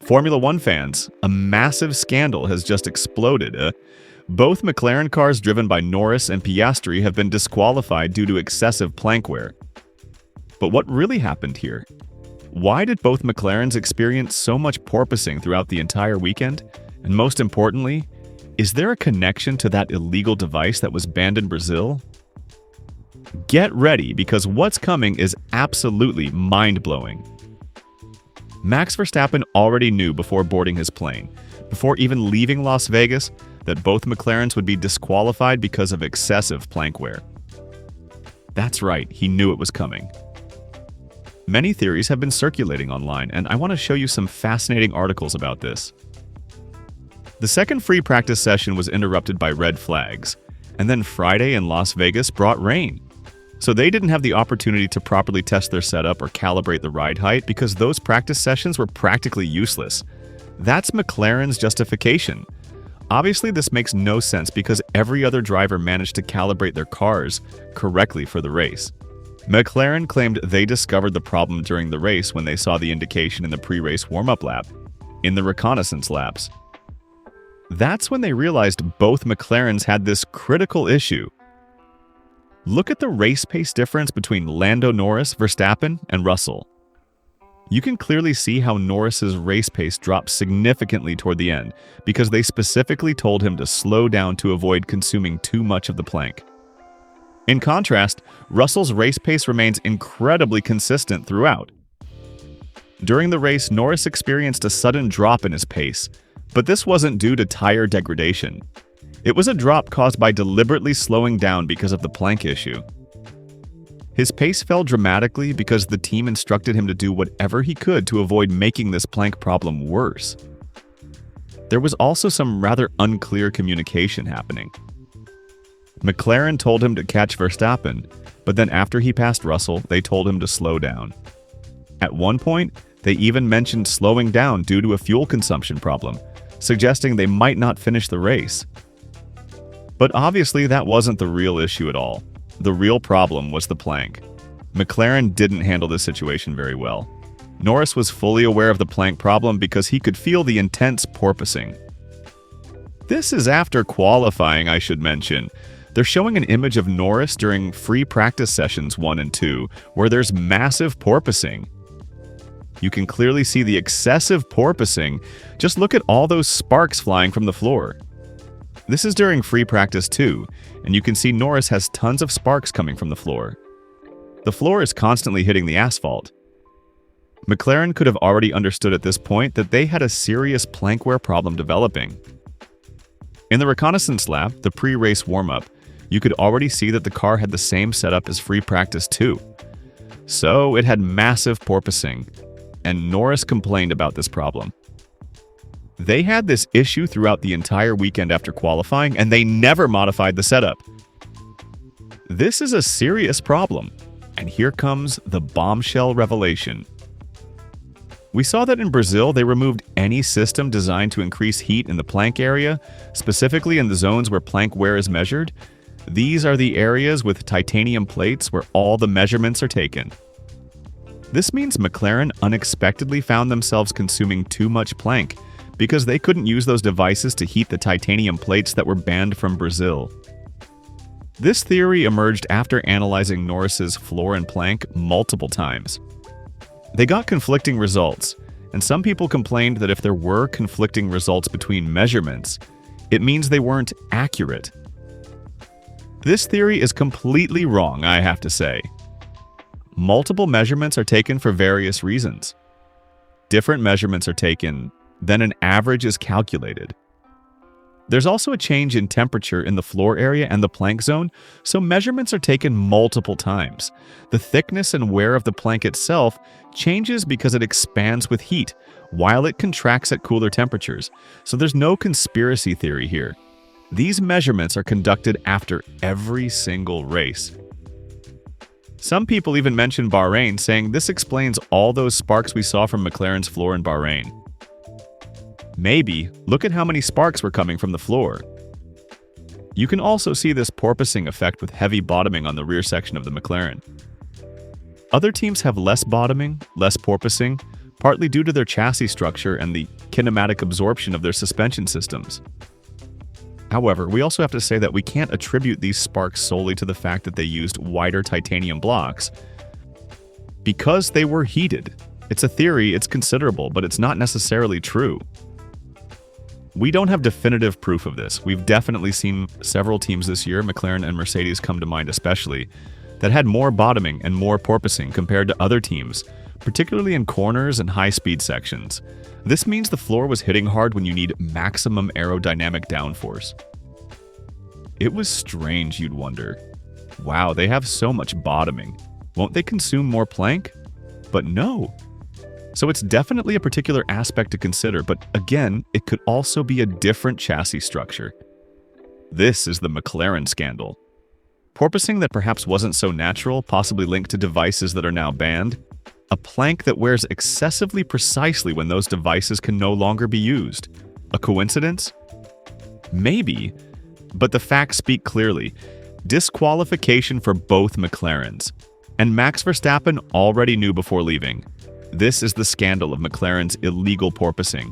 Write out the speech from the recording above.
Formula One fans, a massive scandal has just exploded. Both McLaren cars driven by Norris and Piastri have been disqualified due to excessive plank wear. But what really happened here? Why did both McLarens experience so much porpoising throughout the entire weekend? And most importantly, is there a connection to that illegal device that was banned in Brazil? Get ready, because what's coming is absolutely mind-blowing. Max Verstappen already knew before boarding his plane, before even leaving Las Vegas, that both McLarens would be disqualified because of excessive plank wear. That's right, he knew it was coming. Many theories have been circulating online, and I want to show you some fascinating articles about this. The second free practice session was interrupted by red flags, and then Friday in Las Vegas brought rain. So they didn't have the opportunity to properly test their setup or calibrate the ride height because those practice sessions were practically useless. That's McLaren's justification. Obviously, this makes no sense because every other driver managed to calibrate their cars correctly for the race. McLaren claimed they discovered the problem during the race when they saw the indication in the pre-race warm-up lap, in the reconnaissance laps. That's when they realized both McLarens had this critical issue. Look at the race pace difference between Lando Norris, Verstappen, and Russell. You can clearly see how Norris's race pace dropped significantly toward the end because they specifically told him to slow down to avoid consuming too much of the plank. In contrast, Russell's race pace remains incredibly consistent throughout. During the race, Norris experienced a sudden drop in his pace, but this wasn't due to tire degradation. It was a drop caused by deliberately slowing down because of the plank issue. His pace fell dramatically because the team instructed him to do whatever he could to avoid making this plank problem worse. There was also some rather unclear communication happening. McLaren told him to catch Verstappen, but then after he passed Russell, they told him to slow down. At one point, they even mentioned slowing down due to a fuel consumption problem, suggesting they might not finish the race. But obviously that wasn't the real issue at all. The real problem was the plank. McLaren didn't handle this situation very well. Norris was fully aware of the plank problem because he could feel the intense porpoising. This is after qualifying, I should mention. They're showing an image of Norris during free practice sessions 1 and 2, where there's massive porpoising. You can clearly see the excessive porpoising. Just look at all those sparks flying from the floor. This is during free practice 2, and you can see Norris has tons of sparks coming from the floor. The floor is constantly hitting the asphalt. McLaren could have already understood at this point that they had a serious plank wear problem developing. In the reconnaissance lap, the pre-race warm-up, you could already see that the car had the same setup as free practice 2. So it had massive porpoising, and Norris complained about this problem. They had this issue throughout the entire weekend after qualifying, and they never modified the setup. This is a serious problem, and here comes the bombshell revelation. We saw that in Brazil, they removed any system designed to increase heat in the plank area, specifically in the zones where plank wear is measured. These are the areas with titanium plates where all the measurements are taken. This means McLaren unexpectedly found themselves consuming too much plank, because they couldn't use those devices to heat the titanium plates that were banned from Brazil. This theory emerged after analyzing Norris's floor and plank multiple times. They got conflicting results, and some people complained that if there were conflicting results between measurements, it means they weren't accurate. This theory is completely wrong, I have to say. Multiple measurements are taken for various reasons. Different measurements are taken, then an average is calculated. There's also a change in temperature in the floor area and the plank zone, so measurements are taken multiple times. The thickness and wear of the plank itself changes because it expands with heat, while it contracts at cooler temperatures, so there's no conspiracy theory here. These measurements are conducted after every single race. Some people even mention Bahrain, saying this explains all those sparks we saw from McLaren's floor in Bahrain. Maybe, look at how many sparks were coming from the floor. You can also see this porpoising effect with heavy bottoming on the rear section of the McLaren. Other teams have less bottoming, less porpoising, partly due to their chassis structure and the kinematic absorption of their suspension systems. However, we also have to say that we can't attribute these sparks solely to the fact that they used wider titanium blocks, because they were heated. It's a theory, it's considerable, but it's not necessarily true. We don't have definitive proof of this. We've definitely seen several teams this year, McLaren and Mercedes come to mind especially, that had more bottoming and more porpoising compared to other teams, particularly in corners and high-speed sections. This means the floor was hitting hard when you need maximum aerodynamic downforce. It was strange, you'd wonder. Wow, they have so much bottoming. Won't they consume more plank? But no. So it's definitely a particular aspect to consider, but again, it could also be a different chassis structure. This is the McLaren scandal. Porpoising that perhaps wasn't so natural, possibly linked to devices that are now banned. A plank that wears excessively precisely when those devices can no longer be used. A coincidence? Maybe, but the facts speak clearly. Disqualification for both McLarens. And Max Verstappen already knew before leaving. This is the scandal of McLaren's illegal porpoising.